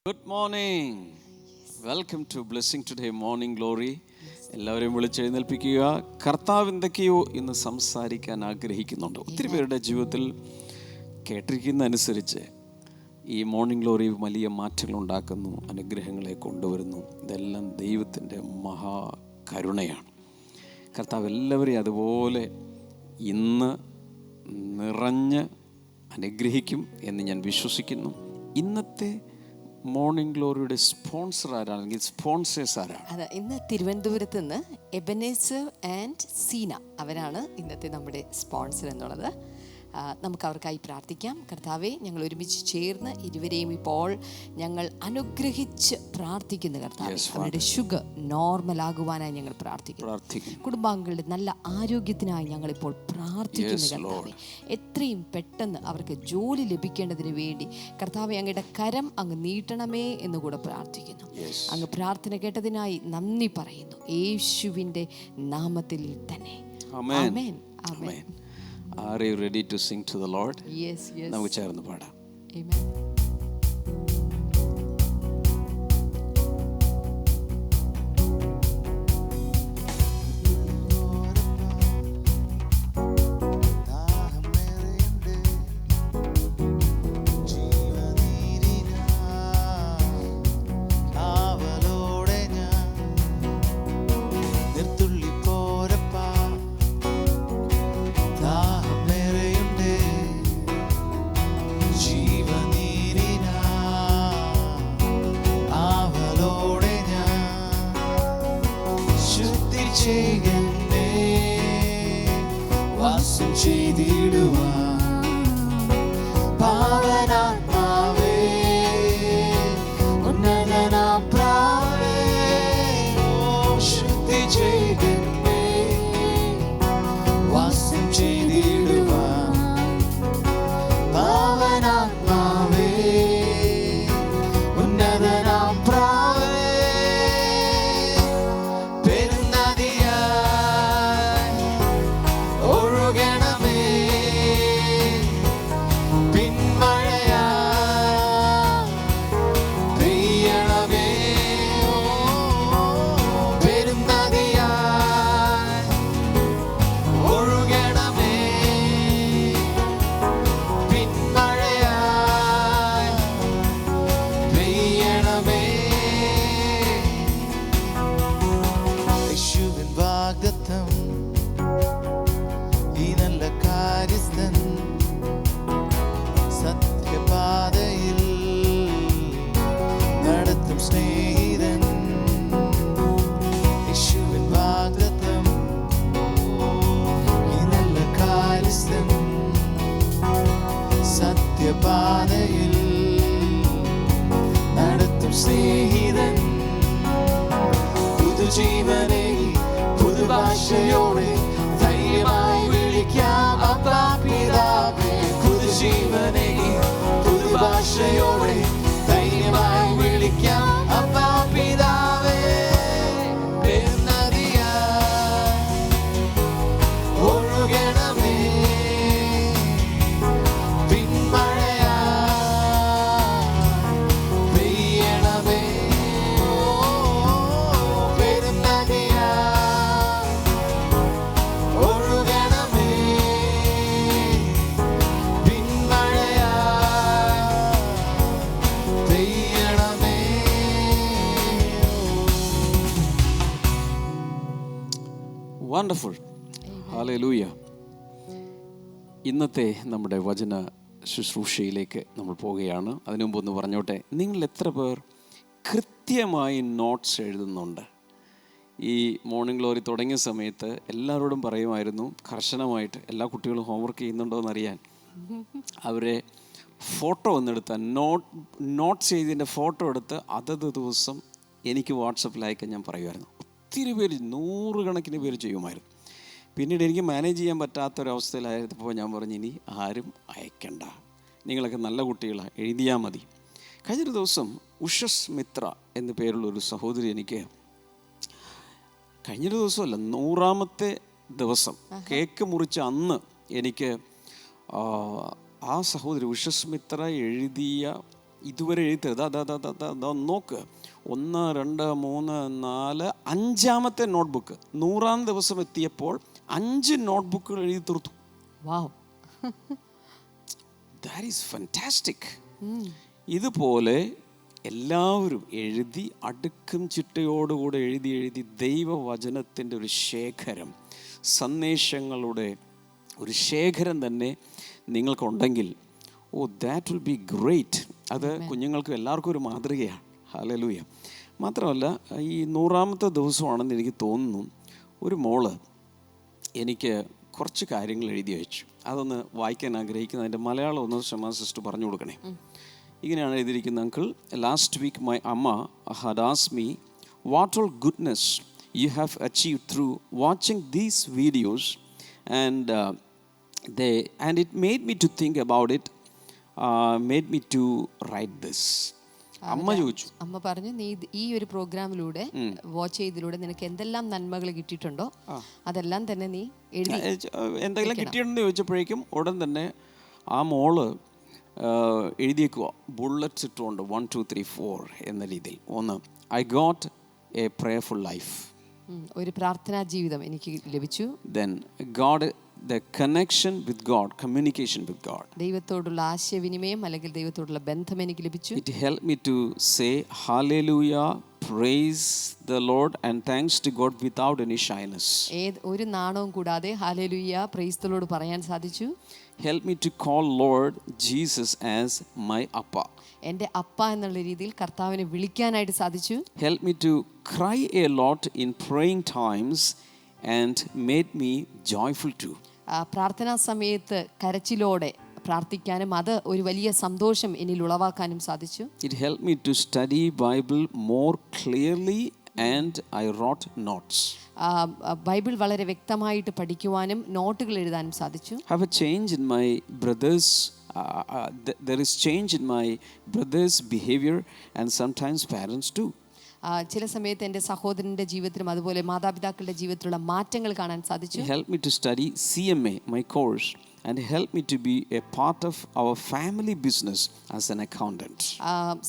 Good morning. Welcome to Blessing Today Morning Glory. എല്ലാവരെയും വിളിച്ചെഴുന്നേൽപ്പിക്കുക. കർത്താവ് എന്തൊക്കെയോ ഇന്ന് സംസാരിക്കാൻ ആഗ്രഹിക്കുന്നുണ്ട്. ഒത്തിരി പേരുടെ ജീവിതത്തിൽ കേട്ടിരിക്കുന്ന അനുസരിച്ച് ഈ മോർണിംഗ് ഗ്ലോറി വലിയ മാറ്റങ്ങൾ ഉണ്ടാക്കുന്നു, അനുഗ്രഹങ്ങളെ കൊണ്ടുവരുന്നു. ഇതെല്ലാം ദൈവത്തിൻ്റെ മഹാകരുണയാണ്. കർത്താവ് എല്ലാവരെയും അതുപോലെ ഇന്ന് നിറഞ്ഞ് അനുഗ്രഹിക്കും എന്ന് ഞാൻ വിശ്വസിക്കുന്നു. ഇന്നത്തെ മോർണിംഗ് ഗ്ലോറിയുടെ സ്പോൺസർ ആരാണ്, അല്ലെങ്കിൽ സ്പോൺസേഴ്സ് ആരാണ്? അതെ, ഇന്ന് തിരുവനന്തപുരത്ത് നിന്ന് എബനേസർ ആൻഡ് സീന അവരാണ് ഇന്നത്തെ നമ്മുടെ സ്പോൺസർ എന്നുള്ളത്. നമുക്ക് അവർക്കായി പ്രാർത്ഥിക്കാം. കർത്താവെ, ഞങ്ങൾ ഒരുമിച്ച് ചേർന്ന് ഇരുവരെയും ഇപ്പോൾ ഞങ്ങൾ അനുഗ്രഹിച്ച് പ്രാർത്ഥിക്കുന്നു. കർത്താവെ, അവരുടെ ഷുഗർ നോർമലാകുവാനായി ഞങ്ങൾ പ്രാർത്ഥിക്കുന്നു. കുടുംബാംഗങ്ങളുടെ നല്ല ആരോഗ്യത്തിനായി ഞങ്ങളിപ്പോൾ പ്രാർത്ഥിക്കുന്നു. കർത്താവെ, എത്രയും പെട്ടെന്ന് അവർക്ക് ജോലി ലഭിക്കേണ്ടതിന് വേണ്ടി കർത്താവെ അങ്ങയുടെ കരം അങ്ങ് നീട്ടണമേ എന്ന് കൂടെ പ്രാർത്ഥിക്കുന്നു. അങ്ങ് പ്രാർത്ഥന കേട്ടതിനായി നന്ദി പറയുന്നു, യേശുവിൻ്റെ നാമത്തിൽ തന്നെ. ആമേൻ. ആമേൻ. Are you ready to sing to the Lord? Yes, yes. നമുക്ക് ചേർന്ന് പാടാം. Amen. വാസം ചെയ്തിടുവാൻ പാവനാത്മാവേ, ഉന്നതനാം പ്രാവേ, ശുദ്ധി ചെയ്തേ വാസം ചെയ്തിടുവാൻ പാവനാത്മാവേ, ഉന്നതനാം പ്രാവേ, ഈ നല്ല കാര്യസ്ഥൻ സത്യപാതയിൽ നടത്തും സ്നേഹിതൻ. യേശുവിൻ വാഗ്ദത്തം, ഈ നല്ല കാര്യസ്ഥൻ സത്യപാതയിൽ നടത്തും സ്നേഹിതൻ. പുതുജീവനെ പുതുഭാഷയോടെ ധൈര്യമായി വിളിക്കാം അപ്പാ പിതാവേ. പുതുജീവനെ പുതുഭാഷയോടെ ധൈര്യമായി വിളിക്കാം അപ്പാ പിതാവേ. പെരുന്നതിയായി ഒഴുകണമേ, പിന്മഴയായി പെയ്യണമേ. വണ്ടർഫുൾ. ഹല്ലേലൂയ. ഇന്നത്തെ നമ്മുടെ വചന ശുശ്രൂഷയിലേക്ക് നമ്മൾ പോവുകയാണ്. അതിനു മുമ്പ് ഒന്ന് പറഞ്ഞോട്ടെ, നിങ്ങൾ എത്ര പേർ കൃത്യമായി നോട്ട്സ് എഴുതുന്നുണ്ട്? ഈ മോർണിംഗ് ഗ്ലോറി തുടങ്ങിയ സമയത്ത് എല്ലാവരോടും പറയുമായിരുന്നു കർശനമായിട്ട് എല്ലാ കുട്ടികളും ഹോംവർക്ക് ചെയ്യുന്നുണ്ടോ എന്നറിയാൻ അവരെ ഫോട്ടോ ഒന്നെടുത്താൽ നോട്ട്സ് ചെയ്തതിൻ്റെ ഫോട്ടോ എടുത്ത് അതത് ദിവസം എനിക്ക് വാട്സപ്പിൽ അയക്കാൻ ഞാൻ പറയുമായിരുന്നു. ഒത്തിരി പേര്, നൂറുകണക്കിന് പേര് ചെയ്യുമായിരുന്നു. പിന്നീട് എനിക്ക് മാനേജ് ചെയ്യാൻ പറ്റാത്തൊരവസ്ഥയിലായിരുന്നപ്പോൾ ഞാൻ പറഞ്ഞു, ഇനി ആരും അയക്കണ്ട, നിങ്ങളൊക്കെ നല്ല കുട്ടികളാണ്, എഴുതിയാൽ മതി. കഴിഞ്ഞൊരു ദിവസം ഉഷസ് മിത്ര എന്നു പേരുള്ളൊരു സഹോദരി എനിക്ക്, കഴിഞ്ഞൊരു ദിവസമല്ല, 100ാമത്തെ ദിവസം കേക്ക് മുറിച്ച അന്ന് എനിക്ക് ആ സഹോദരി ഉഷസ് മിത്ര എഴുതിയ ഇതുവരെ എഴുതരുത്. അതാ നോക്ക്, 1, 2, 3, 4, 5ാമത്തെ നോട്ട്ബുക്ക് 100ാം ദിവസം എത്തിയപ്പോൾ 5 നോട്ട്ബുക്കുകൾ എഴുതി തീർത്തു. വാവ്. That is fantastic. ഇതുപോലെ എല്ലാവരും എഴുതി അടുക്കും ചിട്ടയോടുകൂടെ എഴുതി ദൈവവചനത്തിൻ്റെ ഒരു ശേഖരം, സന്ദേശങ്ങളുടെ ഒരു ശേഖരം തന്നെ നിങ്ങൾക്കുണ്ടെങ്കിൽ, ദാറ്റ് വിൽ ബി ഗ്രേറ്റ്. അത് കുഞ്ഞുങ്ങൾക്ക് എല്ലാവർക്കും ഒരു മാതൃകയാണ്. ഹല്ലേലൂയ. മാത്രമല്ല, ഈ 100ാമത്തെ ദിവസമാണെന്ന് എനിക്ക് തോന്നുന്നു, ഒരു മോള് എനിക്ക് കുറച്ച് കാര്യങ്ങൾ എഴുതി അയച്ചു. അതൊന്ന് വായിക്കാൻ ആഗ്രഹിക്കുന്നു. അതിൻ്റെ മലയാളം ഒന്ന് ക്ഷമ സിസ്റ്റർ പറഞ്ഞു കൊടുക്കണേ. ഇങ്ങനെയാണ് എഴുതിയിരിക്കുന്നത്. അങ്കിൾ, ലാസ്റ്റ് വീക്ക് മൈ അമ്മ had asked me what all goodness you have achieved through watching these videos, and it made me to think about it, made me to write this. അമ്മ ചോദിച്ചു, അമ്മ പറഞ്ഞു, നീ ഈ ഒരു പ്രോഗ്രാമിലൂടെ വാച്ച് ചെയ്തതിലൂടെ നിനക്ക് എന്തെല്ലാം നന്മകൾ കിട്ടിയിട്ടുണ്ടോ അതെല്ലാം തന്നെ നീ എഴുതി. എന്തെങ്കിലും കിട്ടിയിട്ടുണ്ടെന്ന് ചോദിച്ചപ്പോഴേക്കും ഉടൻ തന്നെ ആ മോള് എഴുതിയേക്കുക, ബുള്ളറ്റ്സ് ഇട്ടുകൊണ്ട് 1, 2, 3, 4 എന്ന രീതിയിൽ. 1, I got a prayerful life. ഒരു പ്രാർത്ഥനാ ജീവിതം എനിക്ക് ലഭിച്ചു. Then God, the connection with God, communication with God. ദൈവത്തോടുള്ള ആശയവിനിമയം അല്ലെങ്കിൽ ദൈവത്തോടുള്ള ബന്ധം എനിക്ക് ലഭിച്ചു. It helped me to say hallelujah, praise the Lord and thanks to God without any shyness. ഒരു നാണവും കൂടാതെ ഹല്ലേലൂയ, പ്രൈസ് ദി ലോർഡ് പറയാൻ സാധിച്ചു. Help me to call Lord Jesus as my Appa. എൻ്റെ അപ്പ എന്നുള്ള രീതിയിൽ കർത്താവിനെ വിളിക്കാനായിട്ട് സാധിച്ചു. Help me to cry a lot in praying times and made me joyful too. പ്രാർത്ഥനാ സമയത്ത് കരച്ചിലോടെ പ്രാർത്ഥിക്കാനും അത് ഒരു വലിയ സന്തോഷം എന്നിൽ ഉളവാക്കാനും സാധിച്ചു. It helped me to study Bible more clearly and I wrote notes. Bible വളരെ വ്യക്തമായിട്ട് പഠിക്കുവാനും നോട്ടുകൾ എഴുതാനും സാധിച്ചു. Have a change in my brothers. There is change in my brothers' behavior and sometimes parents too. ചില സമയത്ത് എൻ്റെ സഹോദരൻ്റെ ജീവിതത്തിലും അതുപോലെ മാതാപിതാക്കളുടെ ജീവിതത്തിലുള്ള മാറ്റങ്ങൾ കാണാൻ സാധിച്ചു. It helped me to study CMA, my course, and helped me to be a part of our family business as an accountant.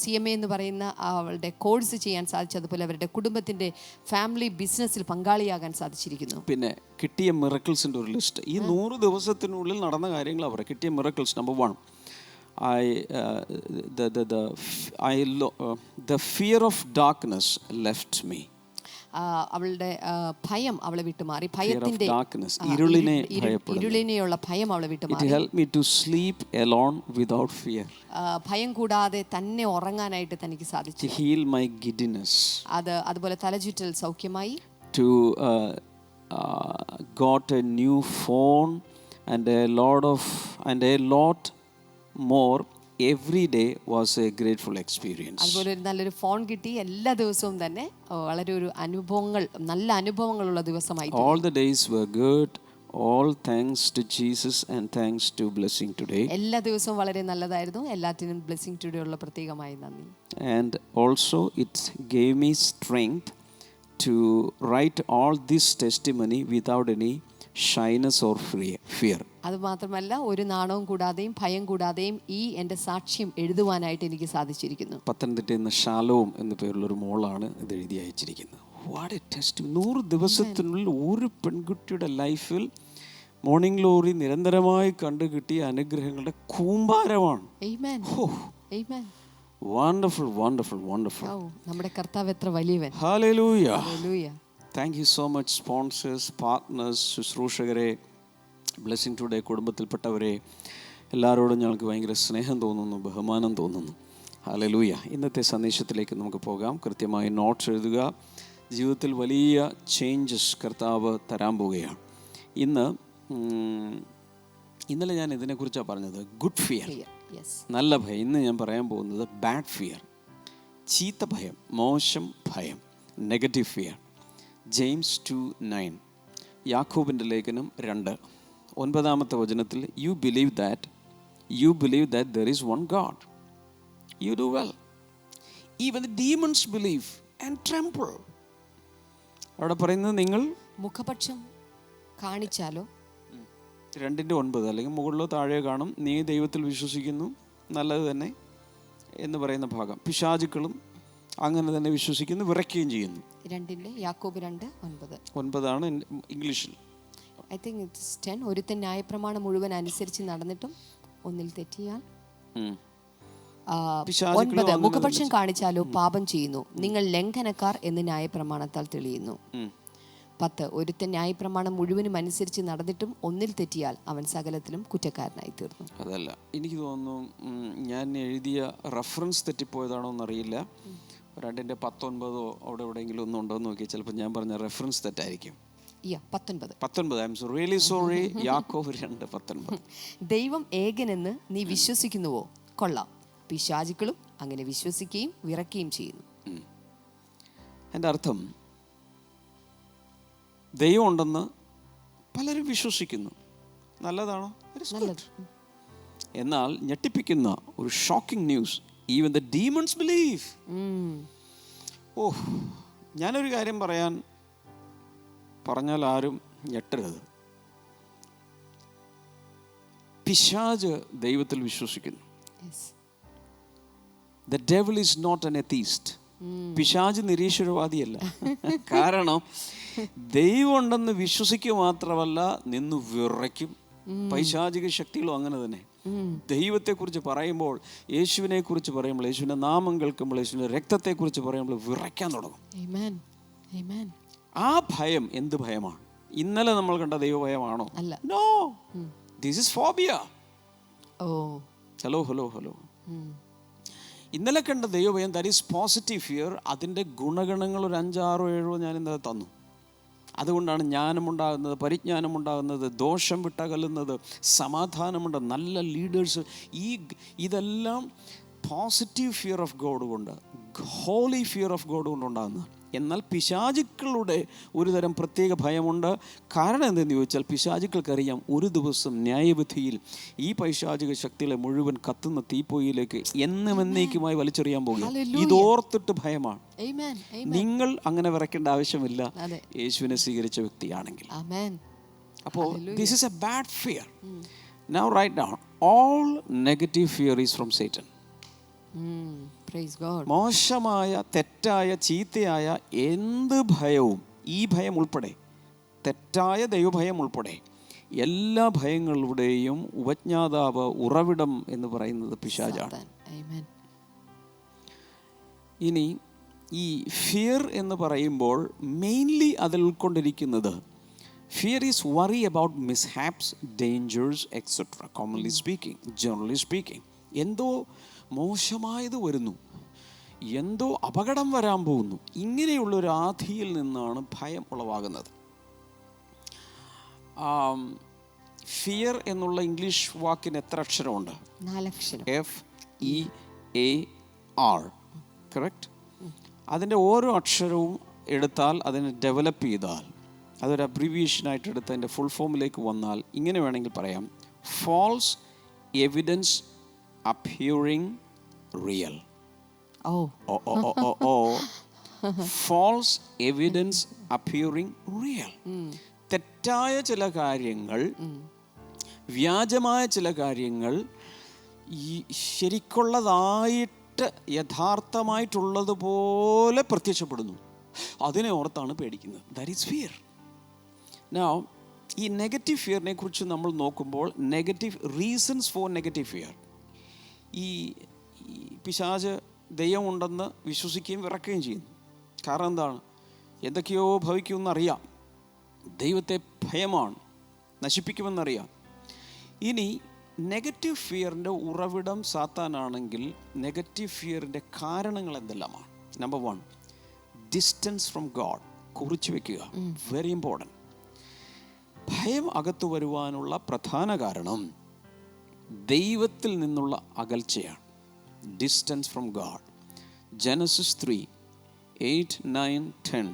CMA എന്ന് പറയുന്ന അവളുടെ കോഴ്സ് ചെയ്യാൻ സാധിച്ചു. അതുപോലെ അവരുടെ കുടുംബത്തിൻ്റെ ഫാമിലി ബിസിനസ്സിൽ പങ്കാളിയാകാൻ സാധിച്ചിരിക്കുന്നു. പിന്നെ കിട്ടിയ മിറക്കിൾസിൻ്റെ ഒരു ലിസ്റ്റ്, ഈ 100 ദിവസത്തിനുള്ളിൽ നടന്ന കാര്യങ്ങൾ അവർ കിട്ടിയ miracles. Number 1, the fear of darkness left me. അവളുടെ ഭയം അവളെ വിട്ടുമാറി. ഇരുളിനെയുള്ള ഭയം അവളെ വിട്ടുമാറി. It helped me to sleep alone without fear. ഭയം കൂടാതെ തന്നെ ഉറങ്ങാനായിട്ട് തനിക്ക് സാധിച്ചു. To heal my giddiness. അതുപോലെ തലചുറ്റൽ സൗഖ്യമായി. To got a new phone and a lot more. Every day was a grateful experience. അതുപോലെ ഒരു നല്ലൊരു ഫോൺ കിട്ടി. എല്ലാ ദിവസവും തന്നെ വളരെ ഒരു നല്ല അനുഭവങ്ങളുള്ള ദിവസമായി. All the days were good. All thanks to Jesus and thanks to Blessing Today. എല്ലാ ദിവസവും വളരെ നല്ലതായിരുന്നു. എല്ലാത്തിനും ബ്ലെസ്സിംഗ് ടുഡേ ഉള്ള പ്രത്യേകമായി നന്ദി. And also it gave me strength to write all this testimony without any shyness or fear. അത് മാത്രമല്ല, ഒരു നാണവും കൂടാതെയും ഭയം കൂടാതെയും ഈ എൻ്റെ സാക്ഷ്യം എഴുതുവാനായിട്ട് എനിക്ക് സാധിച്ചിരിക്കുന്നു. പത്തനംതിട്ടയിൽ നിന്ന് ഷാലോം എന്ന പേരുള്ളൊരു മോളാണ് ഇത് എഴുതി അയച്ചിരിക്കുന്നത്. What A test. 100 ദിവസത്തിനുള്ളിൽ ഒരു പെൺകുട്ടിയുടെ ലൈഫിൽ മോർണിംഗ് ഗ്ലോറി നിരന്തരമായി കണ്ടു കിട്ടിയ അനുഗ്രഹങ്ങളുടെ കൂമ്പാരമാണ്. ആമേൻ. ആമേൻ. Wonderful wonderful wonderful. നമ്മുടെ കർത്താവ് എത്ര വലിയവൻ. ഹല്ലേലൂയ. ഹല്ലേലൂയ. Thank you so much sponsors, partners, ശുശ്രൂഷകരെ, ബ്ലെസ്സിംഗ് ടുഡേ കുടുംബത്തിൽപ്പെട്ടവരെ, എല്ലാവരോടും ഞങ്ങൾക്ക് ഭയങ്കര സ്നേഹം തോന്നുന്നു, ബഹുമാനം തോന്നുന്നു. ഹല്ലേലൂയ. ഇന്നത്തെ സന്ദേശത്തിലേക്ക് നമുക്ക് പോകാം. കൃത്യമായി നോട്ട്സ് എഴുതുക. ജീവിതത്തിൽ വലിയ ചേഞ്ചസ് കർത്താവ് തരാൻ പോവുകയാണ്. ഇന്നലെ ഞാൻ ഇതിനെക്കുറിച്ചാണ് പറഞ്ഞത്, ഗുഡ് ഫിയർ, നല്ല ഭയം. ഇന്ന് ഞാൻ പറയാൻ പോകുന്നത് ബാഡ് ഫിയർ, ചീത്ത ഭയം, മോശം ഭയം, നെഗറ്റീവ് ഫിയർ. ജെയിംസ് 2:9, യാക്കോബിൻ്റെ ലേഖനം 2:9 you believe that there is one God. You do well. Even the demons believe and tremble. അവിടെ പറയുന്നത്, നിങ്ങൾ മുഖപക്ഷം കാണിച്ചാലോ, 2:9 അല്ലെങ്കിൽ മുകളിലോ താഴെയോ കാണും, നീ ദൈവത്തിൽ വിശ്വസിക്കുന്നു, നല്ലത് തന്നെ, എന്ന് പറയുന്ന ഭാഗം. പിശാചുക്കളും അങ്ങനെ തന്നെ വിശ്വസിക്കുന്നു, വിറയ്ക്കുകയും ചെയ്യുന്നു. 2 യാക്കോബ് 2:9 9 ഇംഗ്ലീഷിൽ. I think it's 10. ഒരുത്തൻ ന്യായപ്രമാണം മുഴുവൻ അനുസരിച്ച് നടന്നിട്ടും ഒന്നിൽ തെറ്റിയാൽ 9 മുഖപക്ഷം കാണിച്ചാലോ പാപം ചെയ്യുന്നു, നിങ്ങൾ ലംഘനക്കാർ എന്ന് ന്യായപ്രമാണത്താൽ തെളിയുന്നു. 10 ഒരുത്തൻ ന്യായപ്രമാണം മുഴുവനും അനുസരിച്ച് നടന്നിട്ടും ഒന്നിൽ തെറ്റിയാൽ അവൻ സകലത്തിലും കുറ്റക്കാരനായി തീർന്നു. അതല്ല, എനിക്ക് തോന്നുന്നു ഞാൻ എഴുതിയ റെഫറൻസ് തെറ്റിപ്പോയതാണോ എന്നറിയില്ല. 2:19 അവിടെ എവിടെയെങ്കിലും ഒന്നും ഉണ്ടോ എന്ന് നോക്കി. ചിലപ്പോൾ ഞാൻ പറഞ്ഞ റെഫറൻസ് തെറ്റായിരിക്കും. 19 ഐ എം റിയലി സോറി. യാക്കോബ് 2:19. ദൈവം ഏകനെന്ന് നീ വിശ്വസിക്കുന്നുവോ? കൊള്ളാം, പിശാചുക്കളും അങ്ങനെ വിശ്വസിക്കുകയും വിറയ്ക്കുകയും ചെയ്യുന്നു. എൻ്റെ അർത്ഥം, ദൈവം ഉണ്ടെന്ന് പലരും വിശ്വസിക്കുന്നു, നല്ലതാണോ? എന്നാൽ ഞെട്ടിപ്പിക്കുന്ന ഒരു shocking news, even the demons believe. ഞാനൊരു കാര്യം പറഞ്ഞാൽ ആരും ഞെട്ടരുത്. പിശാച് ദൈവത്തിൽ വിശ്വസിക്കുന്നു. The devil is not an atheist. പിശാച് നിരീശ്വരവാദിയല്ല. കാരണം ദൈവം ഉണ്ടെന്ന് വിശ്വസിക്കുക മാത്രമല്ല, നിന്ന് വിറയ്ക്കും. പൈശാചിക ശക്തികളും അങ്ങനെ തന്നെ. ദൈവത്തെക്കുറിച്ച് പറയുമ്പോൾ, യേശുവിനെ കുറിച്ച് പറയുമ്പോൾ, യേശുവിൻ്റെ നാമം കേൾക്കുമ്പോൾ, യേശുവിൻ്റെ രക്തത്തെക്കുറിച്ച് പറയുമ്പോൾ വിറയ്ക്കാൻ തുടങ്ങും. ആ ഭയം എന്ത് ഭയമാണ്? ഇന്നലെ നമ്മൾ കണ്ട ദൈവഭയമാണോ? No, this is phobia. Hello ഇന്നലെ കണ്ട ദൈവഭയം, ദാറ്റ് ഈസ് പോസിറ്റീവ് ഫിയർ. അതിൻ്റെ ഗുണഗണങ്ങൾ ഒരു 5, 6, 7 ഞാൻ ഇന്നലെ തന്നു. അതുകൊണ്ടാണ് ജ്ഞാനമുണ്ടാകുന്നത്, പരിജ്ഞാനമുണ്ടാകുന്നത്, ദോഷം വിട്ടകലുന്നത്, സമാധാനമുണ്ട്, നല്ല ലീഡേഴ്സ്. ഇതെല്ലാം പോസിറ്റീവ് ഫിയർ ഓഫ് ഗോഡ് കൊണ്ട്, ഹോളി ഫിയർ ഓഫ് ഗോഡ് കൊണ്ടുണ്ടാകുന്നത്. എന്നാൽ പിശാചുക്കളുടെ ഒരു തരം പ്രത്യേക ഭയമുണ്ട്. കാരണം എന്തെന്ന് ചോദിച്ചാൽ, പിശാചുക്കൾക്കറിയാം ഒരു ദിവസം ന്യായവിധിയിൽ ഈ പൈശാചിക ശക്തികളെ മുഴുവൻ കത്തുന്ന തീപ്പൊയ്യിലേക്ക് എന്നേക്കുമായി വലിച്ചെറിയാൻ പോകുക. ഇതോർത്തിട്ട് ഭയമാണ്. നിങ്ങൾ അങ്ങനെ വിറയ്ക്കേണ്ട ആവശ്യമില്ല, യേശുവിനെ സ്വീകരിച്ച വ്യക്തിയാണെങ്കിൽ. അപ്പോൾ this is a bad fear. Now write down, all negative fear is from Satan. മോശമായ, തെറ്റായ, ചീത്തയായ എന്ത് ഭയവും, ഈ ഭയം ഉൾപ്പെടെ, തെറ്റായ ദൈവഭയം ഉൾപ്പെടെ, എല്ലാ ഭയങ്ങളുടെയും ഉപജ്ഞാതാവ്, ഉറവിടം എന്ന് പറയുന്നത് പിശാചാണ്. ഇനി ഈ ഫിയർ എന്ന് പറയുമ്പോൾ മെയിൻലി അതിൽ ഉൾക്കൊണ്ടിരിക്കുന്നത്, fear is worry about mishaps, dangers etcetera. Commonly speaking, generally speaking, എന്തോ മോശമായത് വരുന്നു, എന്തോ അപകടം വരാൻ പോകുന്നു, ഇങ്ങനെയുള്ളൊരു ആധിയിൽ നിന്നാണ് ഭയം ഉളവാകുന്നത്. ഫിയർ എന്നുള്ള ഇംഗ്ലീഷ് വാക്കിന് എത്ര അക്ഷരമുണ്ട്? 4 അക്ഷരം. FEAR, correct. അതിൻ്റെ ഓരോ അക്ഷരവും എടുത്താൽ, അതിനെ ഡെവലപ്പ് ചെയ്താൽ, അതൊരു അബ്രിവിയേഷനായിട്ട് എടുത്ത് അതിൻ്റെ ഫുൾ ഫോമിലേക്ക് വന്നാൽ ഇങ്ങനെ വേണമെങ്കിൽ പറയാം: false evidence appearing real. False evidence appearing real. തെറ്റായ ചില കാര്യങ്ങൾ, വ്യാജമായ ചില കാര്യങ്ങൾ ശരിക്കുള്ളതായിട്ട്, യഥാർത്ഥമായിട്ടുള്ളതുപോലെ പ്രത്യക്ഷപ്പെടുന്നു. അതിനെ ഓർത്താണ് പേടിക്കുന്നത്. That is fear. നൗ ഈ നെഗറ്റീവ് ഫിയറിനെ കുറിച്ച് നമ്മൾ നോക്കുമ്പോൾ, negative reasons for negative fear. ഈ പിശാച് ദൈവമുണ്ടെന്ന് വിശ്വസിക്കുകയും വിറക്കുകയും ചെയ്യുന്നു. കാരണം എന്താണ്? എന്തൊക്കെയോ ഭവിക്കുമെന്നറിയാം, ദൈവത്തെ ഭയമാണ്, നശിപ്പിക്കുമെന്നറിയാം. ഇനി നെഗറ്റീവ് ഫിയറിൻ്റെ ഉറവിടം സാത്താനാണെങ്കിൽ, നെഗറ്റീവ് ഫിയറിൻ്റെ കാരണങ്ങൾ എന്തെല്ലാമാണ്? Number 1, distance from God. കുറിച്ച് വെക്കുക, വെരി ഇമ്പോർട്ടൻറ്റ്. ഭയം അകത്തു വരുവാനുള്ള പ്രധാന കാരണം ദൈവത്തിൽ നിന്നുള്ള അകൽച്ചയാണ്. Distance from God. ജനസിസ് 3:8, 9, 10.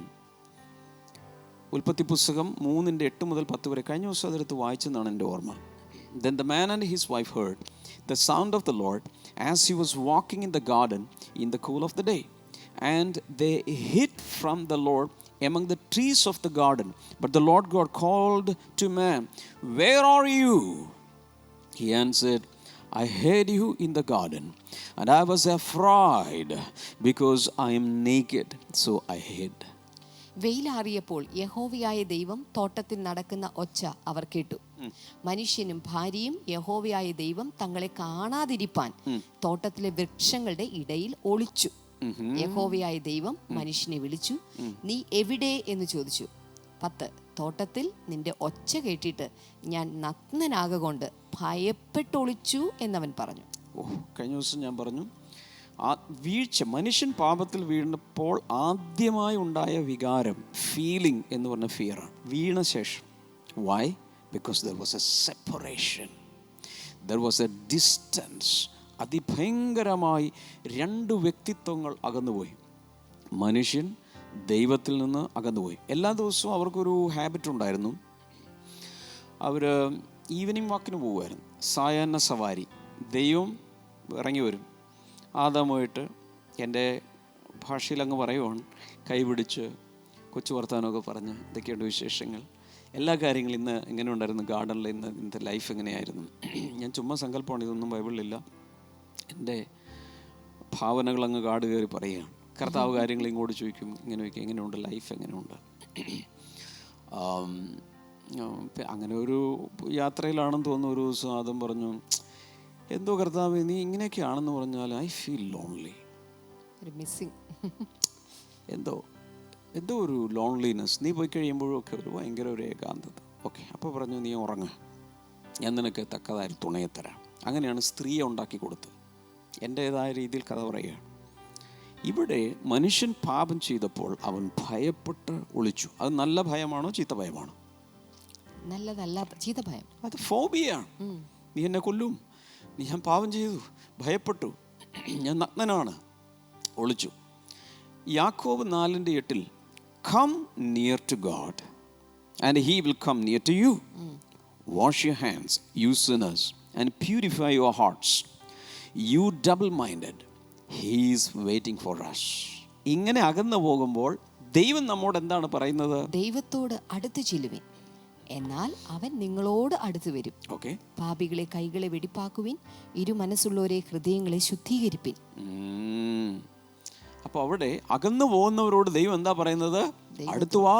ഉൽപ്പത്തി പുസ്തകം 3:8 മുതൽ 10 വരെ. കഴിഞ്ഞ ദിവസം അതെടുത്ത് വായിച്ചെന്നാണ് എൻ്റെ ഓർമ്മ. Then the man and his wife heard the sound of the Lord as he was walking in the garden in the cool of the day. And they hid from the Lord among the trees of the garden. But the Lord God called to man, "Where are you?" He answered, I hid you in the garden, and I was afraid because I am naked, so I hid. വെയിലാറിയപ്പോൾ യഹോവയായ ദൈവം തോട്ടത്തിൽ നടക്കുന്ന ഒച്ച അവർ കേട്ടു. മനുഷ്യനും ഭാര്യയും യഹോവയായ ദൈവം തങ്ങളെ കാണാതിരിപ്പാൻ തോട്ടത്തിലെ വൃക്ഷങ്ങളുടെ ഇടയിൽ ഒളിച്ചു. യഹോവയായ ദൈവം മനുഷ്യനെ വിളിച്ചു, നീ എവിടെ എന്ന് ചോദിച്ചു. 10 തോട്ടത്തിൽ നിന്റെ ഒച്ച കേട്ടിട്ട് ഞാൻ നഗ്നനാകൊണ്ട് ഭയപ്പെട്ടൊളിച്ചു എന്നവൻ പറഞ്ഞു. കഴിഞ്ഞ ദിവസം ഞാൻ പറഞ്ഞു, ആ വീഴ്ച, മനുഷ്യൻ പാപത്തിൽ വീണപ്പോൾ ആദ്യമായി ഉണ്ടായ വികാരം, ഫീലിംഗ് എന്ന് പറഞ്ഞ ഫിയറാണ്. വീണ ശേഷം why? Because there was a separation, there was a distance. അതിഭയങ്കരമായി 2 വ്യക്തിത്വങ്ങൾ അകന്നുപോയി. മനുഷ്യൻ ദൈവത്തിൽ നിന്ന് അകന്നുപോയി. എല്ലാ ദിവസവും അവർക്കൊരു ഹാബിറ്റ് ഉണ്ടായിരുന്നു. അവർ ഈവനിങ് വാക്കിന് പോകുമായിരുന്നു, സായാഹ്ന സവാരി. ദൈവം ഇറങ്ങി വരും, ആദാമുമായിട്ട് എൻ്റെ ഭാഷയിൽ അങ്ങ് പറയുവാണ്, കൈപിടിച്ച് കൊച്ചു വർത്താനമൊക്കെ പറഞ്ഞ് ഇതൊക്കെയുണ്ട് വിശേഷങ്ങൾ, എല്ലാ കാര്യങ്ങളും. ഇന്ന് എങ്ങനെ ഉണ്ടായിരുന്നു ഗാർഡനിൽ, ഇന്നത്തെ ലൈഫ് എങ്ങനെയായിരുന്നു? ഞാൻ ചുമ്മാ സങ്കല്പമാണ്, ഇതൊന്നും ബൈബിളിലില്ല. എൻ്റെ ഭാവനകൾ അങ്ങ് കാട് കയറി പറയുകയാണ്. കർത്താവ് കാര്യങ്ങൾ ഇങ്ങോട്ട് ചോദിക്കും, ഇങ്ങനെ ചോദിക്കും, എങ്ങനെയുണ്ട് ലൈഫ്, എങ്ങനെയുണ്ട്? അങ്ങനെ ഒരു യാത്രയിലാണെന്ന് തോന്നുന്നു. ഒരു ദിവസം ആദം പറഞ്ഞു, എന്തോ കർത്താവ് നീ ഇങ്ങനെയൊക്കെയാണെന്ന് പറഞ്ഞാൽ ഐ ഫീൽ ലോൺലി. എന്തോ ഒരു ലോൺലിനെസ്. നീ പോയി കഴിയുമ്പോഴും ഒക്കെ ഒരു ഭയങ്കര ഒരു ഏകാന്തത. ഓക്കെ, അപ്പോൾ പറഞ്ഞു, നീ ഉറങ്ങ, ഞാൻ നിനക്ക് തക്കതായ തുണയെ തരാം. അങ്ങനെയാണ് സ്ത്രീയെ ഉണ്ടാക്കി കൊടുത്തത്. എൻ്റേതായ രീതിയിൽ കഥ പറയുകയാണ്. ഇവിടെ മനുഷ്യൻ പാപം ചെയ്തപ്പോൾ അവൻ ഭയപ്പെട്ട് ഒളിച്ചു. അത് നല്ല ഭയമാണോ ചീത്ത ഭയമാണോ? നല്ലതല്ല, ചീത്ത ഭയം. അത് ഫോബിയാണ്. നീ എന്നെ കൊല്ലും, ഞാൻ പാപം ചെയ്തു, ഭയപ്പെട്ടു, ഞാൻ നഗ്നനാണ്, ഒളിച്ചു. Yakob 4:8 come near to God and he will come near to you. Wash your hands you sinners and purify your hearts you double minded, he is waiting for us. ഇങ്ങനെ അകന്നു പോകുമ്പോൾ ദൈവം നമ്മോട് എന്താണ് പറയുന്നത്? ദൈവത്തോട് അടുത്ത് ചെല്ലുവിൻ, എന്നാൽ അവൻ നിങ്ങളോട് അടുത്ത് വരും. പാപികളെ കൈകളെ വെടിപ്പാക്കുവിൻ, ഇരുമനസ്സുള്ളവരെ ഹൃദയങ്ങളെ ശുദ്ധീകരിപ്പിൻ. അപ്പൊ അവിടെ അകന്നു പോകുന്നവരോട് ദൈവം എന്താ പറയുന്നത്? അടുത്തു വാ,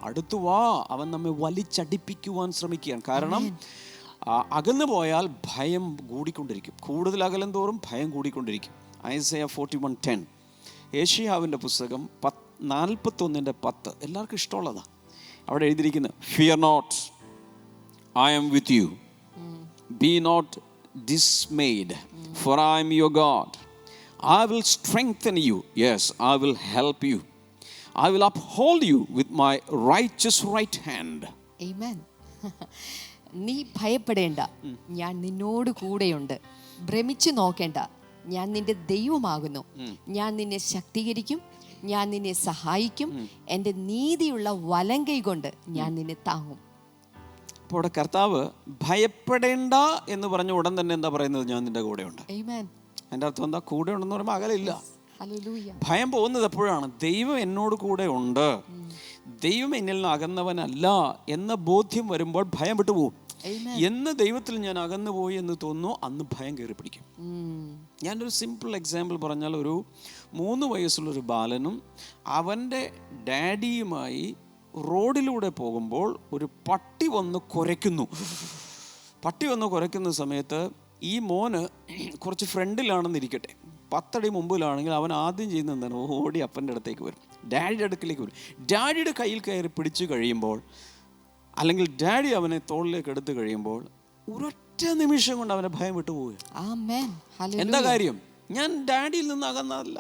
അടുത്തു വാ. അവൻ നമ്മെ വലിച്ചടിപ്പിക്കുവാൻ ശ്രമിക്കുകയാണ്. കാരണം അകന്നു പോയാൽ ഭയം കൂടിക്കൊണ്ടിരിക്കും. കൂടുതൽ അകലം തോറും ഭയം കൂടിക്കൊണ്ടിരിക്കും. ഐസയ 41:10, ഏശയ്യാവിൻ്റെ പുസ്തകം 41:10 എല്ലാവർക്കും ഇഷ്ടമുള്ളതാണ്. അവിടെ എഴുതിയിരിക്കുന്നത്, fear not, I am with you, be not dismayed, for I am your God, I will strengthen you, yes I will help you, I will uphold you with my righteous right hand. ആമേൻ. നീ ഭയപ്പെടേണ്ട, ഞാൻ നിന്നോട് കൂടെയുണ്ട്. ഭ്രമിച്ചു നോക്കേണ്ട, ഞാൻ നിന്റെ ദൈവമാകുന്നു. ഞാൻ നിന്നെ ശക്തീകരിക്കും, ഞാൻ നിന്നെ സഹായിക്കും, എൻ്റെ നീതിയുള്ള വലങ്കൈ കൊണ്ട് ഞാൻ നിന്നെ താങ്ങും. അപ്പോൾ അവിടെ കർത്താവ് ഭയപ്പെടേണ്ട എന്ന് പറഞ്ഞ ഉടൻ തന്നെ എന്താ പറയുന്നത്? ഞാൻ നിന്റെ കൂടെയുണ്ട്. എൻ്റെ അർത്ഥം എന്താ? കൂടെ ഉണ്ടെന്ന് പറയുമ്പോൾ അകലില്ല. ഭയം പോകുന്നത് എപ്പോഴാണ്? ദൈവം എന്നോട് കൂടെ ഉണ്ട്, ദൈവം എന്നിൽ നിന്ന് അകന്നവനല്ല എന്ന ബോധ്യം വരുമ്പോൾ ഭയം വിട്ടുപോകും. എന്ന് ദൈവത്തിൽ ഞാൻ അകന്നു പോയി എന്ന് തോന്നുന്നു, അന്ന് ഭയം കയറി പിടിക്കും. ഞാനൊരു സിമ്പിൾ എക്സാമ്പിൾ പറഞ്ഞാൽ, ഒരു 3 വയസ്സുള്ളൊരു ബാലനും അവൻ്റെ ഡാഡിയുമായി റോഡിലൂടെ പോകുമ്പോൾ ഒരു പട്ടി വന്ന് കുരയ്ക്കുന്നു. പട്ടി വന്ന് കുരയ്ക്കുന്ന സമയത്ത് ഈ മോന് കുറച്ച് ഫ്രണ്ടിലാണെന്നിരിക്കട്ടെ, 10 അടി മുമ്പിലാണെങ്കിൽ അവൻ ആദ്യം ചെയ്യുന്നത് എന്താണ്? ഓടി അപ്പൻ്റെ അടുത്തേക്ക് വരും, ഡാഡിയുടെ അടുക്കിലേക്ക് വരും. ഡാഡിയുടെ കയ്യിൽ കയറി പിടിച്ചു കഴിയുമ്പോൾ, അല്ലെങ്കിൽ ഡാഡി അവനെ തോളിലേക്ക് എടുത്തു കഴിയുമ്പോൾ, ഒരൊറ്റ നിമിഷം കൊണ്ട് അവനെ ഭയം വിട്ടുപോവുക. എന്താ കാര്യം? ഞാൻ ഡാഡിയിൽ നിന്ന് അകന്നതല്ല,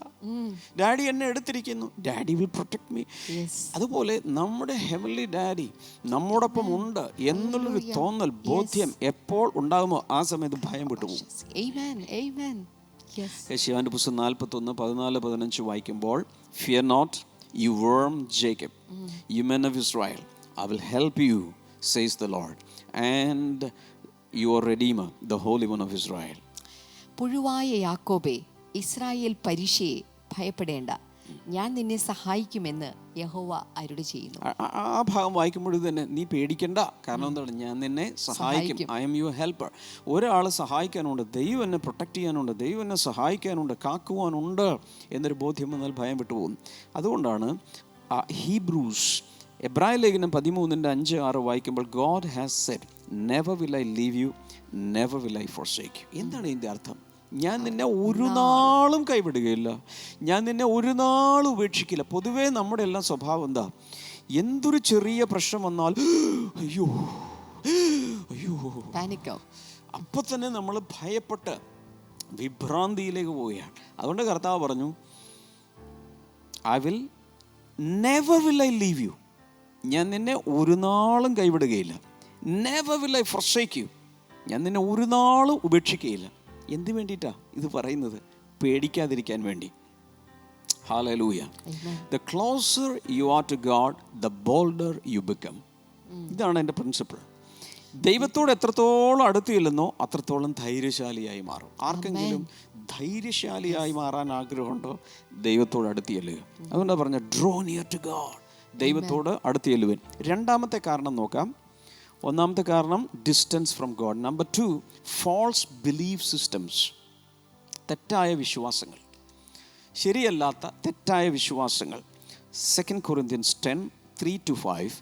ഡാഡി എന്നെ എടുത്തിരിക്കുന്നു, ഡാഡി വിൽ പ്രൊട്ടക്ട് മീ. അതുപോലെ നമ്മുടെ ഹെവൻലി ഡാഡി നമ്മോടൊപ്പം ഉണ്ട് എന്നുള്ളൊരു തോന്നൽ, ബോധ്യം എപ്പോൾ ഉണ്ടാകുമോ ആ സമയത്ത് ഭയം വിട്ടുപോകും. യെശയ്യാവിന്റെ പുസ്തകം 41:14-15 വായിക്കുമ്പോൾ, fear not you worm Jacob, you men of Israel, I will help you, says the Lord, and your Redeemer, the Holy One of Israel. പുഴുവായ യാക്കോബേ, ഇസ്രായേൽ പരിശയെ ഭയപ്പെടേണ്ട, ഞാൻ നിന്നെ സഹായിക്കുമെന്ന് യഹോവ അരുളി ചെയ്യുന്നു. ആ ഭാഗം വായിക്കുമ്പോഴും തന്നെ നീ പേടിക്കണ്ട. കാരണം എന്താണ്? ഞാൻ നിന്നെ സഹായിക്കും. I M your helper. ഒരാൾ സഹായിക്കാനുണ്ട്, ദൈവം എന്നെ പ്രൊട്ടക്റ്റ് ചെയ്യാനുണ്ട്, ദൈവം എന്നെ സഹായിക്കാനുണ്ട്, കാക്കുവാനുണ്ട് എന്നൊരു ബോധ്യം വന്നാൽ ഭയം വിട്ടുപോകും. അതുകൊണ്ടാണ് ഹീബ്രൂസ് എബ്രായ ലേഖനം 13:5-6 വായിക്കുമ്പോൾ God has Z never will I leave U, never will I forsake U. എന്താണ് ഇതിൻ്റെ അർത്ഥം? ഞാൻ നിന്നെ ഒരു നാളും കൈവിടുകയില്ല, ഞാൻ നിന്നെ ഒരു നാളും ഉപേക്ഷിക്കില്ല. പൊതുവേ നമ്മുടെ എല്ലാം സ്വഭാവം എന്താ? എന്തൊരു ചെറിയ പ്രശ്നം വന്നാൽ അയ്യോ അയ്യോ പാനിക്കോ, അപ്പം തന്നെ നമ്മൾ ഭയപ്പെട്ട് വിഭ്രാന്തിയിലേക്ക് പോവുകയാണ്. അതുകൊണ്ട് കർത്താവ് പറഞ്ഞു never will I leave you, ഞാൻ നിന്നെ ഒരു നാളും കൈവിടുകയില്ല. Never will I forsake you, ഞാൻ നിന്നെ ഒരു നാളും ഉപേക്ഷിക്കുകയില്ല. എന്ത് വേണ്ടിയിട്ടാണ് ഇത് പറയുന്നത്? പേടിക്കാതിരിക്കാൻ വേണ്ടി. Hallelujah. The closer you are to God, the bolder you become. ഇതാണ് എൻ്റെ പ്രിൻസിപ്പിൾ. ദൈവത്തോട് എത്രത്തോളം അടുത്ത് ചെല്ലുന്നോ അത്രത്തോളം ധൈര്യശാലിയായി മാറും. ആർക്കെങ്കിലും ധൈര്യശാലിയായി മാറാൻ ആഗ്രഹമുണ്ടോ? ദൈവത്തോട് അടുത്ത് ചെല്ലുക. അതുകൊണ്ടാണ് പറഞ്ഞ ഡ്രോ നിയർ ടു ഗോഡ്, ദൈവത്തോട് അടുത്ത് ചെല്ലുവൻ. രണ്ടാമത്തെ കാരണം നോക്കാം. ഒന്നാമത്തെ കാരണം distance from God. Number 2, false belief systems, തെറ്റായ വിശ്വാസങ്ങൾ, ശരിയല്ലാത്ത തെറ്റായ വിശ്വാസങ്ങൾ. 2 Corinthians 10:3-5,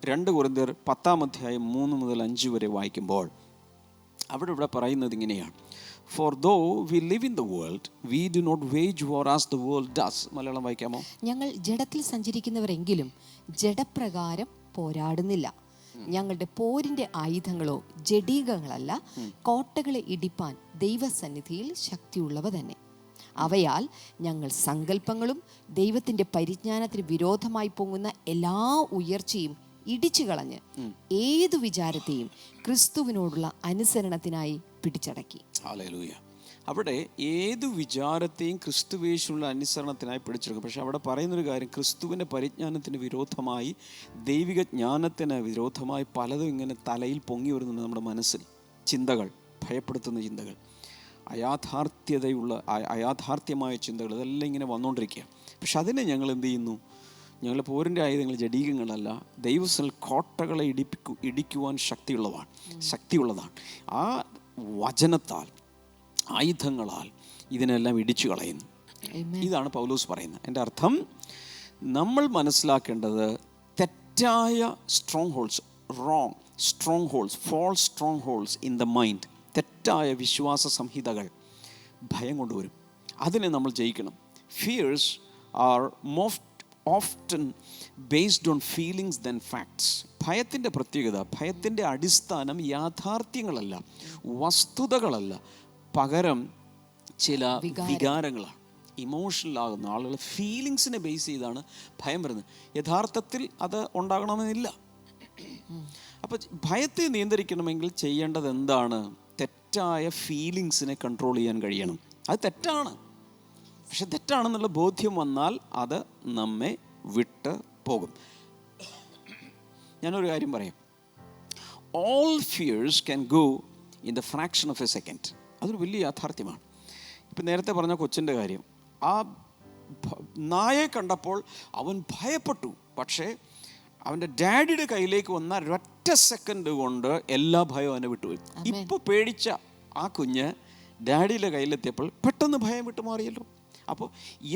2 Corinthians 10:3-5 വരെ വായിക്കുമ്പോൾ ഇവിടെ പറയുന്നത് ഇങ്ങനെയാണ്: For though we live in the world, we do not wage war as the world does. Malayalam വായിക്കാമോ? ഞങ്ങൾ ജഡത്തിൽ സഞ്ചരിക്കുന്നവരെങ്കിലും ജഡപ്രകാരം പോരാടുന്നില്ല. ഞങ്ങളുടെ പോരിന്റെ ആയുധങ്ങളോ ജഡീകങ്ങളല്ല, കോട്ടകളെ ഇടിപ്പാൻ ദൈവസന്നിധിയിൽ ശക്തിയുള്ളവ തന്നെ. അവയാൽ ഞങ്ങൾ സങ്കല്പങ്ങളും ദൈവത്തിന്റെ പരിജ്ഞാനത്തിന് വിരോധമായി പൊങ്ങുന്ന എല്ലാ ഉയർച്ചയും ഇടിച്ചു കളഞ്ഞ് ഏതു വിചാരത്തെയും ക്രിസ്തുവിനോടുള്ള അനുസരണത്തിനായി പിടിച്ചടക്കി. ഹല്ലേലൂയ. അവിടെ ഏതു വിചാരത്തെയും ക്രിസ്തുവേശുള്ള അനുസരണത്തിനായി പിടിച്ചെടുക്കും. പക്ഷെ അവിടെ പറയുന്നൊരു കാര്യം, ക്രിസ്തുവിൻ്റെ പരിജ്ഞാനത്തിന് വിരോധമായി, ദൈവിക ജ്ഞാനത്തിന് വിരോധമായി പലതും ഇങ്ങനെ തലയിൽ പൊങ്ങി വരുന്നുണ്ട് നമ്മുടെ മനസ്സിൽ. ചിന്തകൾ, ഭയപ്പെടുത്തുന്ന ചിന്തകൾ, അയാഥാർത്ഥ്യമായ ചിന്തകൾ, ഇതെല്ലാം ഇങ്ങനെ വന്നുകൊണ്ടിരിക്കുക. പക്ഷെ അതിനെ ഞങ്ങൾ എന്ത് ചെയ്യുന്നു? ഞങ്ങളുടെ പോരിൻ്റെ ആയുധങ്ങൾ ജഡീകങ്ങളല്ല, ദൈവസ്ഥൽ കോട്ടകളെ ഇടിക്കുവാൻ ശക്തിയുള്ളതാണ്. ആ വചനത്താൽ, ആയുധങ്ങളാൽ ഇതിനെല്ലാം ഇടിച്ചു കളയുന്നു. ഇതാണ് പൗലോസ് പറയുന്നത്. എൻ്റെ അർത്ഥം, നമ്മൾ മനസ്സിലാക്കേണ്ടത് തെറ്റായ strongholds, false strongholds in the mind, തെറ്റായ വിശ്വാസ സംഹിതകൾ ഭയം കൊണ്ടുവരും. അതിനെ നമ്മൾ ജയിക്കണം. Fears are often based on feelings than facts. ഭയത്തിൻ്റെ പ്രത്യേകത, ഭയത്തിൻ്റെ അടിസ്ഥാനം യാഥാർത്ഥ്യങ്ങളല്ല, വസ്തുതകളല്ല, പകരം ചില വികാരങ്ങളാണ്. ഇമോഷണൽ ആകുന്ന ആളുകൾ ഫീലിങ്സിനെ ബേസ് ചെയ്താണ് ഭയം വരുന്നത്. യഥാർത്ഥത്തിൽ അത് ഉണ്ടാകണമെന്നില്ല. അപ്പോൾ ഭയത്തെ നിയന്ത്രിക്കണമെങ്കിൽ ചെയ്യേണ്ടത് എന്താണ്? തെറ്റായ ഫീലിങ്സിനെ കൺട്രോൾ ചെയ്യാൻ കഴിയണം. അത് തെറ്റാണ്, പക്ഷെ തെറ്റാണെന്നുള്ള ബോധ്യം വന്നാൽ അത് നമ്മെ വിട്ട് പോകും. ഞാനൊരു കാര്യം പറയാം. All fears can go in the fraction of A second. അതൊരു വലിയ യാഥാർത്ഥ്യമാണ്. ഇപ്പം നേരത്തെ പറഞ്ഞ കൊച്ചിൻ്റെ കാര്യം, ആ നായയെ കണ്ടപ്പോൾ അവൻ ഭയപ്പെട്ടു. പക്ഷേ അവൻ്റെ ഡാഡിയുടെ കയ്യിലേക്ക് വന്ന ഒരൊറ്റ സെക്കൻഡ് കൊണ്ട് എല്ലാ ഭയവും അവനെ വിട്ടുപോയി. ഇപ്പോൾ പേടിച്ച ആ കുഞ്ഞ് ഡാഡിയുടെ കയ്യിലെത്തിയപ്പോൾ പെട്ടെന്ന് ഭയം വിട്ടു മാറിയല്ലോ. അപ്പോൾ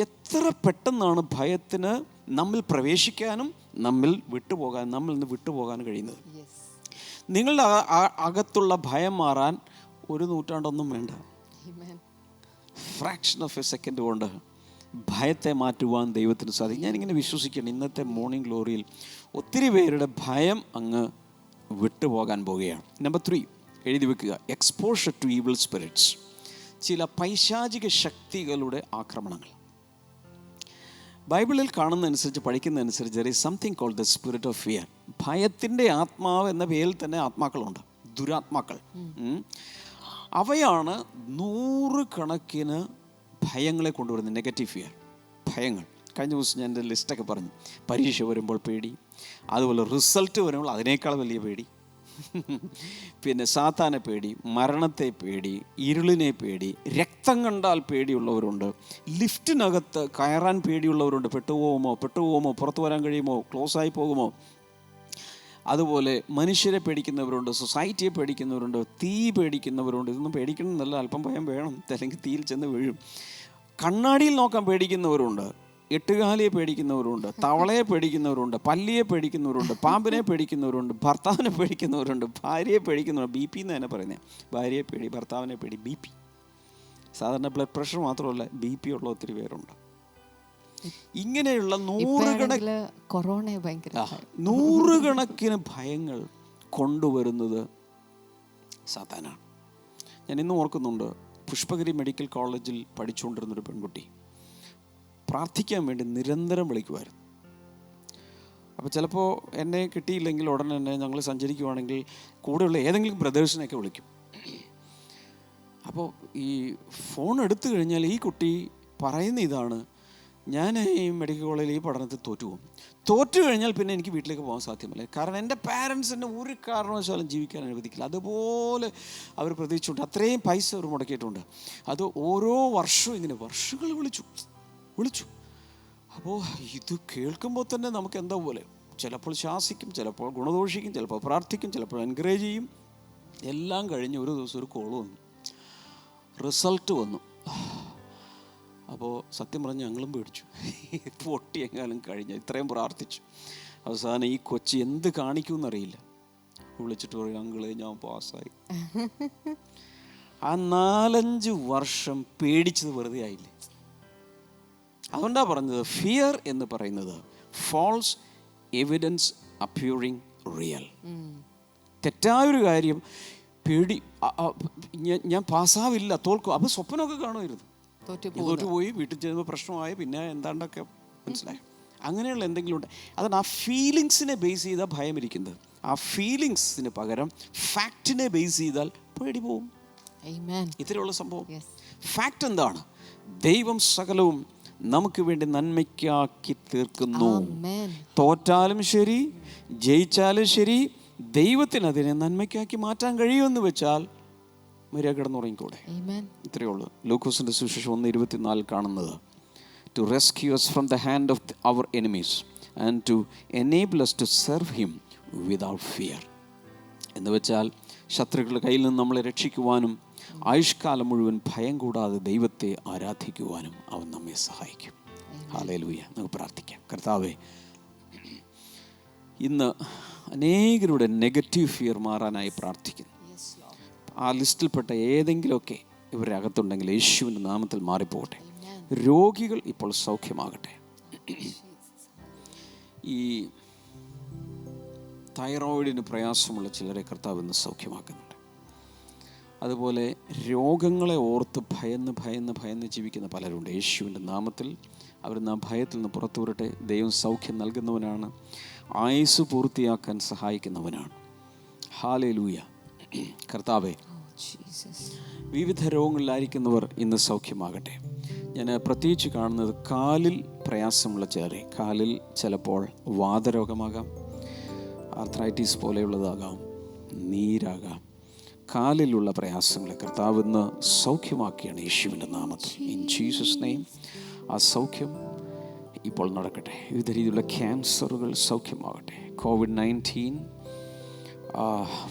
എത്ര പെട്ടെന്നാണ് ഭയത്തിന് നമ്മിൽ പ്രവേശിക്കാനും നമ്മിൽ നിന്ന് വിട്ടുപോകാനും കഴിയുന്നത്. നിങ്ങളുടെ അകത്തുള്ള ഭയം മാറാൻ 1 നൂറ്റാണ്ടൊന്നും വേണ്ട. ഫ്രാക്ഷൻ ഓഫ് എ സെക്കൻഡ് കൊണ്ട് ഭയത്തെ മാറ്റുവാൻ ദൈവത്തിന് സാധിക്കും. ഞാനിങ്ങനെ വിശ്വസിക്കണം, ഇന്നത്തെ മോർണിംഗ് ഗ്ലോറിയിൽ ഒത്തിരി പേരുടെ ഭയം അങ്ങ് വിട്ടുപോകാൻ പോവുകയാണ്. നമ്പർ 3 എഴുതി വെക്കുക: എക്സ്പോഷർ ടു ഈവിൾ സ്പിരിറ്റ്സ്. ചില പൈശാചിക ശക്തികളുടെ ആക്രമണങ്ങൾ. ബൈബിളിൽ കാണുന്നതനുസരിച്ച്, പഠിക്കുന്നതനുസരിച്ച്, there is something called the spirit of fear. ഭയത്തിൻ്റെ ആത്മാവ് എന്ന പേരിൽ തന്നെ ആത്മാക്കളുണ്ട്, ദുരാത്മാക്കൾ. അവയാണ് 100 കണക്കിന് ഭയങ്ങളെ കൊണ്ടുവരുന്നത്. നെഗറ്റീവ് ഫിയർ, ഭയങ്ങൾ. കഴിഞ്ഞ ദിവസം ഞാൻ എൻ്റെ ലിസ്റ്റൊക്കെ പറഞ്ഞു. പരീക്ഷ വരുമ്പോൾ പേടി, അതുപോലെ റിസൾട്ട് വരുമ്പോൾ അതിനേക്കാൾ വലിയ പേടി, പിന്നെ സാത്താനെ പേടി, മരണത്തെ പേടി, ഇരുളിനെ പേടി, രക്തം കണ്ടാൽ പേടിയുള്ളവരുണ്ട്, ലിഫ്റ്റിനകത്ത് കയറാൻ പേടിയുള്ളവരുണ്ട്. പെട്ടുപോകുമോ, പുറത്തു വരാൻ കഴിയുമോ, ക്ലോസായി പോകുമോ. അതുപോലെ മനുഷ്യരെ പേടിക്കുന്നവരുണ്ട്, സൊസൈറ്റിയെ പേടിക്കുന്നവരുണ്ട്, തീ പേടിക്കുന്നവരുണ്ട്. ഇതൊന്നും പേടിക്കണമെന്നല്ല, അല്പം ഭയം വേണം, അല്ലെങ്കിൽ തീയിൽ ചെന്ന് വീഴും. കണ്ണാടിയിൽ നോക്കാൻ പേടിക്കുന്നവരുണ്ട്, എട്ടുകാലിയെ പേടിക്കുന്നവരുണ്ട്, തവളയെ പേടിക്കുന്നവരുണ്ട്, പല്ലിയെ പേടിക്കുന്നവരുണ്ട്, പാമ്പിനെ പേടിക്കുന്നവരുണ്ട്, ഭർത്താവിനെ പേടിക്കുന്നവരുണ്ട്, ഭാര്യയെ പേടിക്കുന്നവരുണ്ട്. BP എന്ന് തന്നെ പറയുന്നത്, ഭാര്യയെ പേടി, ഭർത്താവിനെ പേടി. BP സാധാരണ ബ്ലഡ് പ്രഷർ മാത്രമല്ല, BP ഉള്ള ഒത്തിരി പേരുണ്ട്. ഇങ്ങനെയുള്ള നൂറുകണക്കിന് ഭയങ്ങൾ കൊണ്ടുവരുന്നത് സാത്താനാണ്. ഞാൻ ഇന്നും ഓർക്കുന്നുണ്ട്, പുഷ്പഗിരി മെഡിക്കൽ കോളേജിൽ പഠിച്ചുകൊണ്ടിരുന്നൊരു പെൺകുട്ടി പ്രാർത്ഥിക്കാൻ വേണ്ടി നിരന്തരം വിളിക്കുമായിരുന്നു. അപ്പോൾ ചിലപ്പോൾ എന്നെ കിട്ടിയില്ലെങ്കിൽ ഉടനെ തന്നെ ഞങ്ങൾ സഞ്ചരിക്കുവാണെങ്കിൽ കൂടെയുള്ള ഏതെങ്കിലും ബ്രദേഴ്സിനെയൊക്കെ വിളിക്കും. അപ്പോൾ ഈ ഫോൺ എടുത്തു കഴിഞ്ഞാൽ ഈ കുട്ടി പറയുന്ന ഇതാണ്, ഞാൻ ഈ മെഡിക്കൽ കോളേജിൽ ഈ പഠനത്തിൽ തോറ്റു കഴിഞ്ഞാൽ പിന്നെ എനിക്ക് വീട്ടിലേക്ക് പോകാൻ സാധ്യമല്ല. കാരണം എൻ്റെ പാരൻസ് എന്നെ ഒരു കാരണവശാലും ജീവിക്കാൻ അനുവദിക്കില്ല. അതുപോലെ അവർ പ്രതീക്ഷിച്ചുണ്ട്, അത്രയും പൈസ അവർ മുടക്കിയിട്ടുണ്ട്. അത് ഓരോ വർഷവും ഇങ്ങനെ വർഷങ്ങൾ വിളിച്ചു. അപ്പോൾ ഇത് കേൾക്കുമ്പോൾ തന്നെ നമുക്ക് എന്താ പോലെ, ചിലപ്പോൾ ശാസിക്കും, ചിലപ്പോൾ ഗുണദോഷിക്കും, ചിലപ്പോൾ പ്രാർത്ഥിക്കും, ചിലപ്പോൾ എൻകറേജ് ചെയ്യും. എല്ലാം കഴിഞ്ഞ് ഒരു ദിവസം ഒരു കോൾ വന്നു, റിസൾട്ട് വന്നു. അപ്പോൾ സത്യം പറഞ്ഞ് ഞങ്ങളും പേടിച്ചു, പൊട്ടിയെങ്ങാനും കഴിഞ്ഞ ഇത്രയും പ്രാർത്ഥിച്ചു. അവസാനം ഈ കൊച്ചി എന്ത് കാണിക്കുമെന്നറിയില്ല, വിളിച്ചിട്ട് പറയും, അങ്കിളെ ഞാൻ പാസ്സായി. ആ 4-5 വർഷം പേടിച്ചത് വെറുതെ ആയില്ലേ. അതുകൊണ്ടാണ് പറഞ്ഞത്, ഫിയർ എന്ന് പറയുന്നത് ഫാൾസ് എവിഡൻസ് അപ്പിയറിങ് റിയൽ. തെറ്റായൊരു കാര്യം പേടി, ഞാൻ പാസ്സാവില്ല, തോൽക്കും. അപ്പോൾ സ്വപ്നമൊക്കെ കാണുമായിരുന്നു, തോറ്റുപോയി, വീട്ടിൽ ചെല്ലുമ്പോൾ പ്രശ്നമായി, പിന്നെ എന്താണ്ടൊക്കെ മനസ്സിലായി. അങ്ങനെയുള്ള എന്തെങ്കിലും ഉണ്ട്. അതാണ് ആ ഫീലിങ്സിനെ ബേസ് ചെയ്താൽ ഭയം ഇരിക്കുന്നത്. ആ ഫീലിങ്സിന് പകരം ഫാക്റ്റിനെ ബേസ് ചെയ്താൽ പേടി പോവും. ഇത്രയുള്ള സംഭവം. ഫാക്റ്റ് എന്താണ്? ദൈവം സകലവും നമുക്ക് വേണ്ടി നന്മയ്ക്കാക്കി തീർക്കുന്നു. തോറ്റാലും ശരി, ജയിച്ചാലും ശരി, ദൈവത്തിന് അതിനെ നന്മയ്ക്കാക്കി മാറ്റാൻ കഴിയുമെന്ന് വെച്ചാൽ മര്യാദ കിടന്നുറങ്ങിക്കൂടെ. ഇത്രയേ ഉള്ളൂ. ലൂക്കോസിന്റെ സുവിശേഷം 1:24 കാണുന്നത്, to rescue us from the hand of our enemies and to enable us to serve him without fear. എന്ന് വെച്ചാൽ ശത്രുക്കളുടെ കയ്യിൽ നിന്ന് നമ്മളെ രക്ഷിക്കുവാനും ആയുഷ്കാലം മുഴുവൻ ഭയം കൂടാതെ ദൈവത്തെ ആരാധിക്കുവാനും അവൻ നമ്മെ സഹായിക്കും. ഹല്ലേലൂയ. നമുക്ക് പ്രാർത്ഥിക്കാം. കർത്താവേ, ഇന്ന് അനേകരുടെ നെഗറ്റീവ് ഫിയർ മാറാനായി പ്രാർത്ഥിക്കുന്നു. ആ ലിസ്റ്റിൽപ്പെട്ട ഏതെങ്കിലുമൊക്കെ ഇവരുടെ അകത്തുണ്ടെങ്കിൽ യേശുവിൻ്റെ നാമത്തിൽ മാറിപ്പോകട്ടെ. രോഗികൾ ഇപ്പോൾ സൗഖ്യമാകട്ടെ. ഈ തൈറോയിഡിന് പ്രയാസമുള്ള ചിലരെ കർത്താവ് ഇന്ന് സൗഖ്യമാക്കുന്നുണ്ട്. അതുപോലെ രോഗങ്ങളെ ഓർത്ത് ഭയന്ന് ജീവിക്കുന്ന പലരുണ്ട്. യേശുവിൻ്റെ നാമത്തിൽ അവരിന്ന് ആ ഭയത്തിൽ നിന്ന് പുറത്തു വരട്ടെ. ദൈവം സൗഖ്യം നൽകുന്നവനാണ്, ആയുസ് പൂർത്തിയാക്കാൻ സഹായിക്കുന്നവനാണ്. ഹല്ലേലൂയ. കർത്താവേ, വിവിധ രോഗങ്ങളിലായിരിക്കുന്നവർ ഇന്ന് സൗഖ്യമാകട്ടെ. ഞാൻ പ്രത്യേകിച്ച് കാണുന്നത് കാലിൽ പ്രയാസമുള്ള ചിലരെ. കാലിൽ ചിലപ്പോൾ വാതരോഗമാകാം, ആർത്രൈറ്റിസ് പോലെയുള്ളതാകാം, നീരാകാം. കാലിലുള്ള പ്രയാസങ്ങളെ കർത്താവ് ഇന്ന് സൗഖ്യമാക്കിയാണ് യേശുവിൻ്റെ നാമത്തിൽ. ഇൻ ജീസസ് നെയിം ആ സൗഖ്യം ഇപ്പോൾ നടക്കട്ടെ. വിവിധ രീതിയിലുള്ള ക്യാൻസറുകൾ സൗഖ്യമാകട്ടെ. COVID-19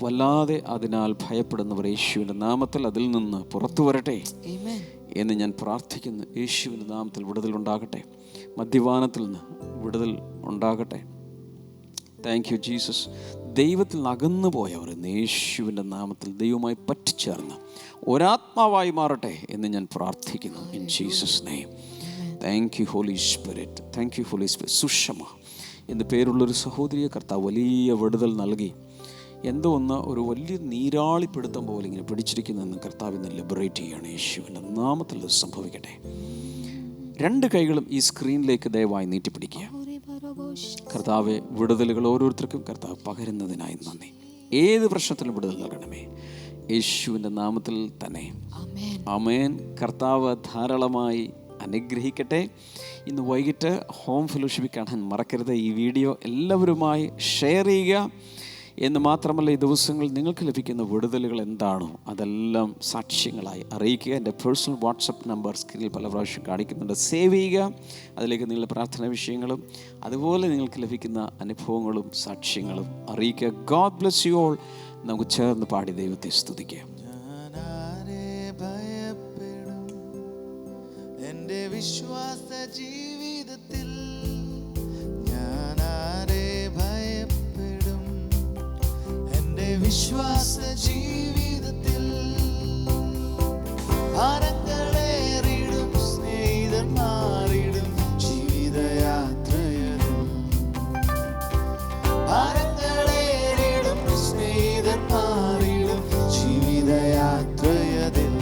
വല്ലാതെ അതിനാൽ ഭയപ്പെടുന്നവർ യേശുവിൻ്റെ നാമത്തിൽ അതിൽ നിന്ന് പുറത്തു വരട്ടെ എന്ന് ഞാൻ പ്രാർത്ഥിക്കുന്നു. യേശുവിൻ്റെ നാമത്തിൽ വിടുതൽ ഉണ്ടാകട്ടെ. മദ്യപാനത്തിൽ നിന്ന് വിടുതൽ ഉണ്ടാകട്ടെ. Thank you Jesus. ദൈവത്തിൽ നിന്ന് അകന്നു പോയവർ ഇന്ന് യേശുവിൻ്റെ നാമത്തിൽ ദൈവവുമായി പറ്റിച്ചേർന്ന് ഒരാത്മാവായി മാറട്ടെ എന്ന് ഞാൻ പ്രാർത്ഥിക്കുന്നു. In Jesus name. Thank you Holy Spirit. Thank you Holy Spirit. Sushama എന്ന് പേരുള്ളൊരു സഹോദരിയെ കർത്താവ് വലിയ വിടുതൽ നൽകി. എന്തോ ഒരു വലിയ നീരാളിപ്പിടുത്തം പോലെ ഇങ്ങനെ പിടിച്ചിരിക്കുന്നതെന്ന് കർത്താവ് ഇന്ന് ലിബറേറ്റ് ചെയ്യുകയാണ്. യേശുവിൻ്റെ നാമത്തിൽ ഇത് സംഭവിക്കട്ടെ. 2 കൈകളും ഈ സ്ക്രീനിലേക്ക് ദയവായി നീട്ടിപ്പിടിക്കുക. കർത്താവെ, വിടുതലുകൾ ഓരോരുത്തർക്കും കർത്താവ് പകരുന്നതിനായി നന്ദി. ഏത് പ്രശ്നത്തിലും വിടുതൽ നൽകണമേ യേശുവിൻ്റെ നാമത്തിൽ തന്നെ. ആമേൻ. കർത്താവ് ധാരാളമായി അനുഗ്രഹിക്കട്ടെ. ഇന്ന് വൈകിട്ട് ഹോം ഫെലോഷിപ്പ് കാണാൻ മറക്കരുത്. ഈ വീഡിയോ എല്ലാവരുമായി ഷെയർ ചെയ്യുക. എന്ന് മാത്രമല്ല, ഈ ദിവസങ്ങളിൽ നിങ്ങൾക്ക് ലഭിക്കുന്ന വിടുതലുകൾ എന്താണോ അതെല്ലാം സാക്ഷ്യങ്ങളായി അറിയിക്കുക. എൻ്റെ പേഴ്സണൽ വാട്സപ്പ് നമ്പർ സ്ക്രീനിൽ പല പ്രാവശ്യം കാണിക്കുന്നുണ്ട്. സേവ് ചെയ്യുക. അതിലേക്ക് നിങ്ങളുടെ പ്രാർത്ഥനാ വിഷയങ്ങളും അതുപോലെ നിങ്ങൾക്ക് ലഭിക്കുന്ന അനുഭവങ്ങളും സാക്ഷ്യങ്ങളും അറിയിക്കുക. God bless you all. നമുക്ക് ചേർന്ന് പാടി ദൈവത്തെ സ്തുതിക്കാം. എൻ്റെ വിശ്വാസ ജീവിതത്തിൽ വിശ്വാസ ജീവിതത്തിൽ ഭാരങ്ങളേറിടും സ്നേഹിതന്മാരിടും ജീവിതയാത്രയിലും ഭാരങ്ങളേറിടും സ്നേഹിതന്മാരിടും ജീവിതയാത്രയതിൽ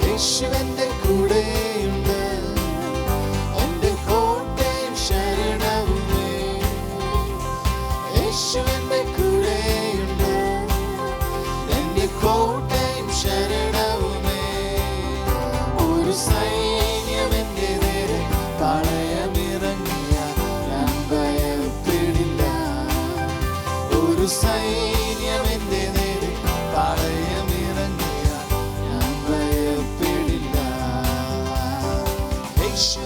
യേശുവിന്റെ കൂടെയുണ്ട് എൻ്റെ കോട്ടയും ശരണവുമേ. യേശുവിന്റെ കോട്ടയും ശരണവുമേ. ഒരു സൈന്യം എൻ്റെ നേരെ പാളയമിറങ്ങിയാൽ ഞാൻ ഭയപ്പെടില്ല. ഒരു സൈന്യം എൻ്റെ നേരെ പാളയമിറങ്ങിയാൽ ഞാൻ ഭയപ്പെടില്ല. യേശു